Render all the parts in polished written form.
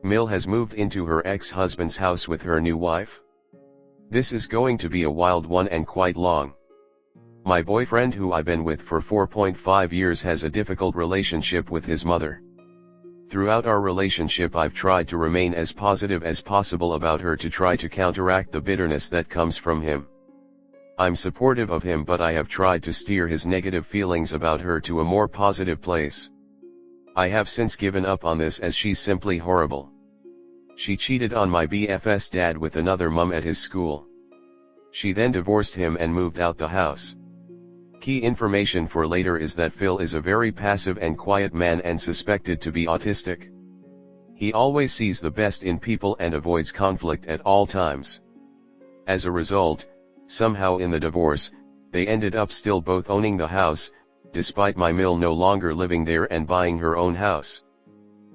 Mill has moved into her ex-husband's house with her new wife. This is going to be a wild one and quite long. My boyfriend, who I've been with for 4.5 years, has a difficult relationship with his mother. Throughout our relationship I've tried to remain as positive as possible about her to try to counteract the bitterness that comes from him. I'm supportive of him, but I have tried to steer his negative feelings about her to a more positive place. I have since given up on this as she's simply horrible. She cheated on my BF's dad with another mum at his school. She then divorced him and moved out the house. Key information for later is that Phil is a very passive and quiet man and suspected to be autistic. He always sees the best in people and avoids conflict at all times. As a result, somehow in the divorce, they ended up still both owning the house, despite my Mill no longer living there and buying her own house.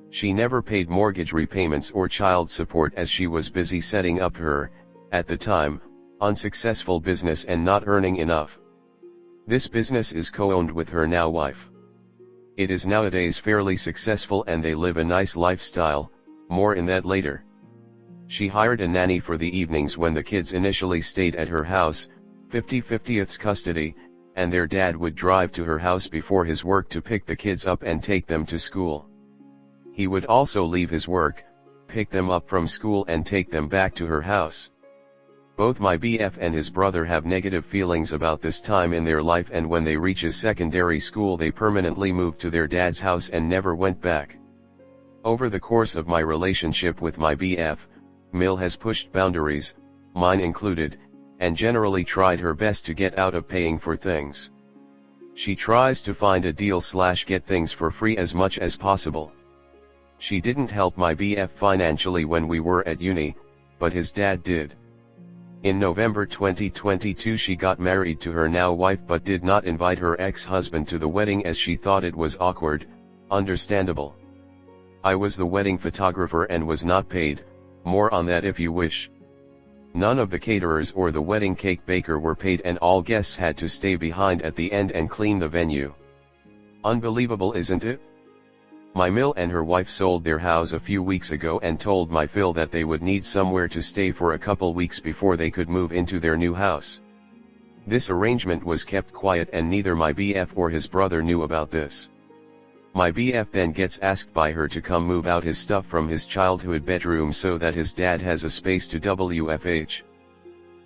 She never paid mortgage repayments or child support as she was busy setting up her, at the time, unsuccessful business and not earning enough. This business is co-owned with her now wife. It is nowadays fairly successful and they live a nice lifestyle, more in that later. She hired a nanny for the evenings when the kids initially stayed at her house, 50/50 custody, and their dad would drive to her house before his work to pick the kids up and take them to school. He would also leave his work, pick them up from school and take them back to her house. Both my BF and his brother have negative feelings about this time in their life, and when they reach a secondary school they permanently moved to their dad's house and never went back. Over the course of my relationship with my BF, Mill has pushed boundaries, mine included, and generally tried her best to get out of paying for things. She tries to find a deal/get things for free as much as possible. She didn't help my BF financially when we were at uni, but his dad did. In November 2022 she got married to her now wife but did not invite her ex-husband to the wedding as she thought it was awkward. Understandable. I was the wedding photographer and was not paid, more on that if you wish. None of the caterers or the wedding cake baker were paid and all guests had to stay behind at the end and clean the venue. Unbelievable, isn't it? My Mill and her wife sold their house a few weeks ago and told my Phil that they would need somewhere to stay for a couple weeks before they could move into their new house. This arrangement was kept quiet and neither my BF or his brother knew about this. My BF then gets asked by her to come move out his stuff from his childhood bedroom so that his dad has a space to WFH.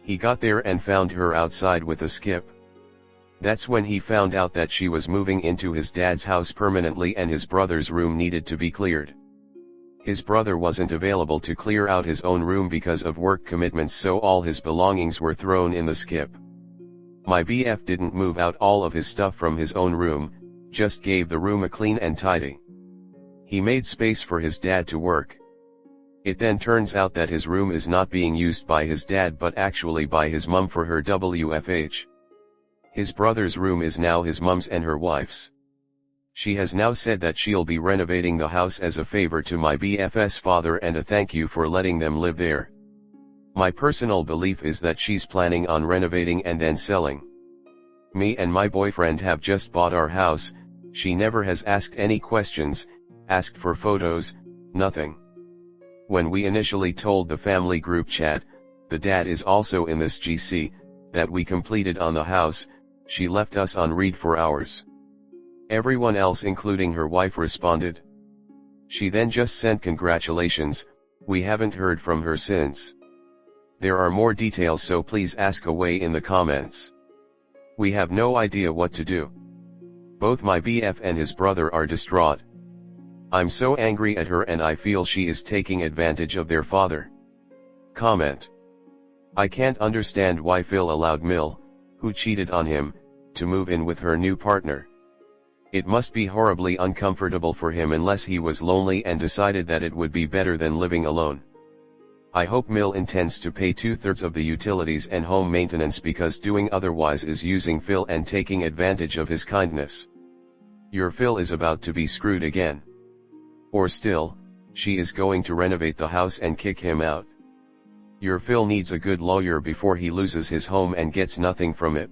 He got there and found her outside with a skip. That's when he found out that she was moving into his dad's house permanently and his brother's room needed to be cleared. His brother wasn't available to clear out his own room because of work commitments, so all his belongings were thrown in the skip. My BF didn't move out all of his stuff from his own room, just gave the room a clean and tidy. He made space for his dad to work. It then turns out that his room is not being used by his dad but actually by his mum for her WFH. His brother's room is now his mum's and her wife's. She has now said that she'll be renovating the house as a favor to my BF's father and a thank you for letting them live there. My personal belief is that she's planning on renovating and then selling. Me and my boyfriend have just bought our house. She never has asked any questions, asked for photos, nothing. When we initially told the family group chat, the dad is also in this GC, that we completed on the house, she left us on read for hours. Everyone else including her wife responded. She then just sent congratulations. We haven't heard from her since. There are more details, so please ask away in the comments. We have no idea what to do. Both my BF and his brother are distraught. I'm so angry at her and I feel she is taking advantage of their father. Comment. I can't understand why Phil allowed Mill, who cheated on him, to move in with her new partner. It must be horribly uncomfortable for him unless he was lonely and decided that it would be better than living alone. I hope Mill intends to pay 2/3 of the utilities and home maintenance, because doing otherwise is using Phil and taking advantage of his kindness. Your Phil is about to be screwed again. Or still, she is going to renovate the house and kick him out. Your Phil needs a good lawyer before he loses his home and gets nothing from it.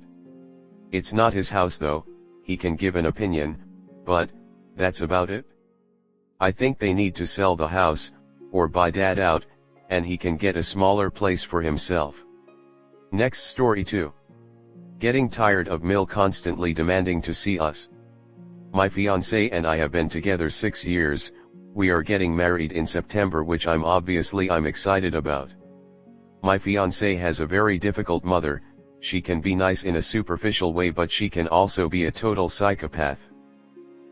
It's not his house though, he can give an opinion, but that's about it. I think they need to sell the house, or buy dad out, and he can get a smaller place for himself. Next story 2. Getting tired of Mill constantly demanding to see us. My fiancé and I have been together 6 years, we are getting married in September, which I'm excited about. My fiancé has a very difficult mother. She can be nice in a superficial way, but she can also be a total psychopath.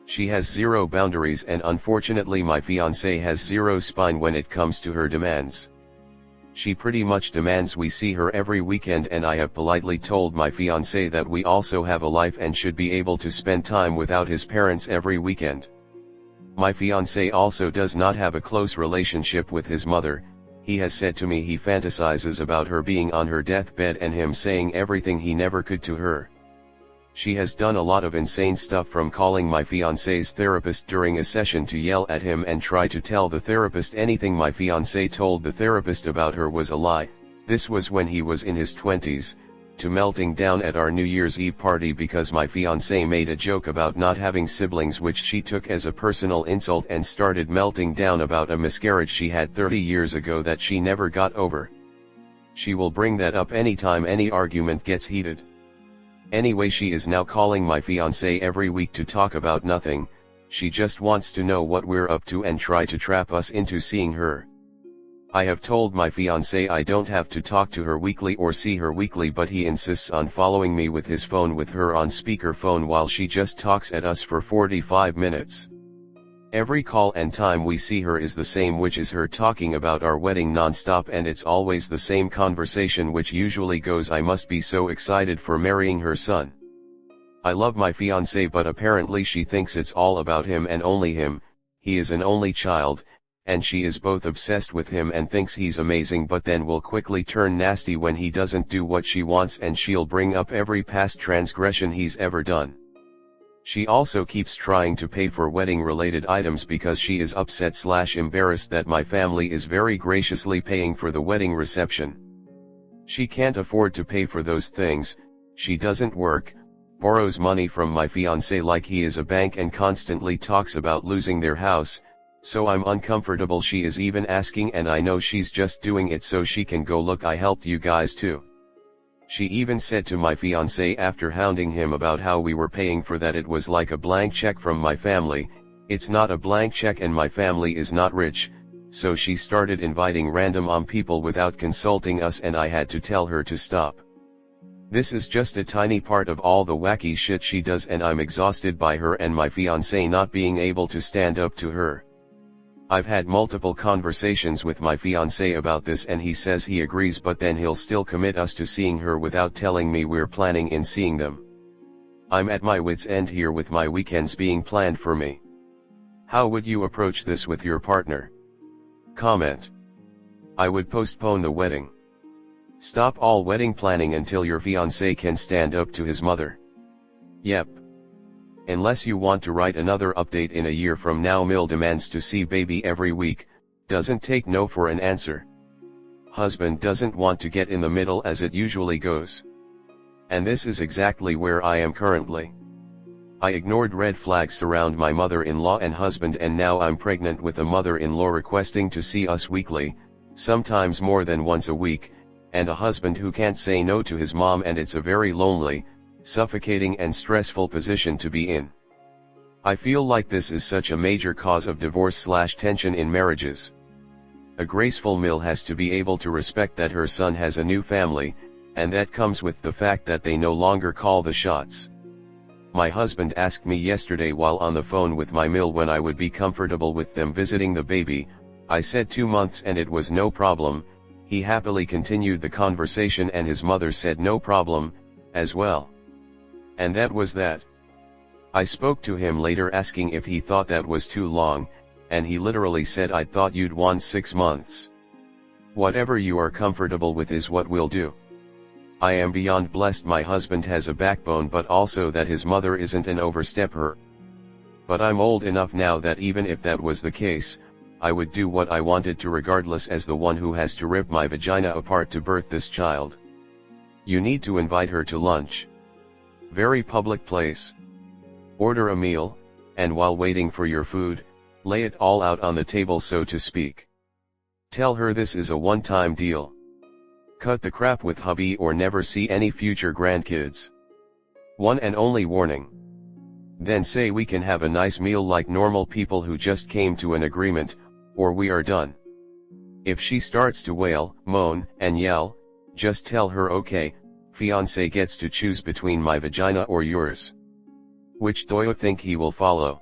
She has zero boundaries, and unfortunately my fiancé has zero spine when it comes to her demands. She pretty much demands we see her every weekend, and I have politely told my fiancé that we also have a life and should be able to spend time without his parents every weekend. My fiancé also does not have a close relationship with his mother. He has said to me he fantasizes about her being on her deathbed and him saying everything he never could to her. She has done a lot of insane stuff, from calling my fiancé's therapist during a session to yell at him and try to tell the therapist anything my fiancé told the therapist about her was a lie. This was when he was in his 20s, to melting down at our New Year's Eve party because my fiancé made a joke about not having siblings, which she took as a personal insult, and started melting down about a miscarriage she had 30 years ago that she never got over. She will bring that up anytime any argument gets heated. Anyway, she is now calling my fiancé every week to talk about nothing. She just wants to know what we're up to and try to trap us into seeing her. I have told my fiancé I don't have to talk to her weekly or see her weekly, but he insists on following me with his phone with her on speakerphone while she just talks at us for 45 minutes. Every call and time we see her is the same, which is her talking about our wedding non-stop, and it's always the same conversation, which usually goes, "I must be so excited for marrying her son. I love my fiancé," but apparently she thinks it's all about him and only him. He is an only child, and she is both obsessed with him and thinks he's amazing, but then will quickly turn nasty when he doesn't do what she wants, and she'll bring up every past transgression he's ever done. She also keeps trying to pay for wedding-related items because she is upset/embarrassed that my family is very graciously paying for the wedding reception. She can't afford to pay for those things. She doesn't work, borrows money from my fiancé like he is a bank, and constantly talks about losing their house, so I'm uncomfortable. She is even asking, and I know she's just doing it so she can go, "Look, I helped you guys too." She even said to my fiancé after hounding him about how we were paying for that, it was like a blank check from my family. It's not a blank check, and my family is not rich, so she started inviting random people without consulting us, and I had to tell her to stop. This is just a tiny part of all the wacky shit she does, and I'm exhausted by her and my fiancé not being able to stand up to her. I've had multiple conversations with my fiancé about this, and he says he agrees, but then he'll still commit us to seeing her without telling me we're planning in seeing them. I'm at my wit's end here with my weekends being planned for me. How would you approach this with your partner? Comment. I would postpone the wedding. Stop all wedding planning until your fiancé can stand up to his mother. Yep. Unless you want to write another update in a year from now. Mill demands to see baby every week, doesn't take no for an answer. Husband doesn't want to get in the middle as it usually goes. And this is exactly where I am currently. I ignored red flags surround my mother-in-law and husband, and now I'm pregnant with a mother-in-law requesting to see us weekly, sometimes more than once a week, and a husband who can't say no to his mom, and it's a very lonely, suffocating and stressful position to be in. I feel like this is such a major cause of divorce/tension in marriages. A graceful Mill has to be able to respect that her son has a new family, and that comes with the fact that they no longer call the shots. My husband asked me yesterday while on the phone with my Mill when I would be comfortable with them visiting the baby. I said 2 months and it was no problem. He happily continued the conversation, and his mother said no problem, as well. And that was that. I spoke to him later asking if he thought that was too long, and he literally said, "I thought you'd want 6 months. Whatever you are comfortable with is what we'll do." I am beyond blessed my husband has a backbone, but also that his mother isn't an overstepper. But I'm old enough now that even if that was the case, I would do what I wanted to regardless, as the one who has to rip my vagina apart to birth this child. You need to invite her to lunch. Very public place. Order a meal, and while waiting for your food, lay it all out on the table, so to speak. Tell her this is a one-time deal. Cut the crap with hubby or never see any future grandkids. One and only warning. Then say we can have a nice meal like normal people who just came to an agreement, or we are done. If she starts to wail, moan, and yell, just tell her okay, fiancé gets to choose between my vagina or yours. Which do you think he will follow?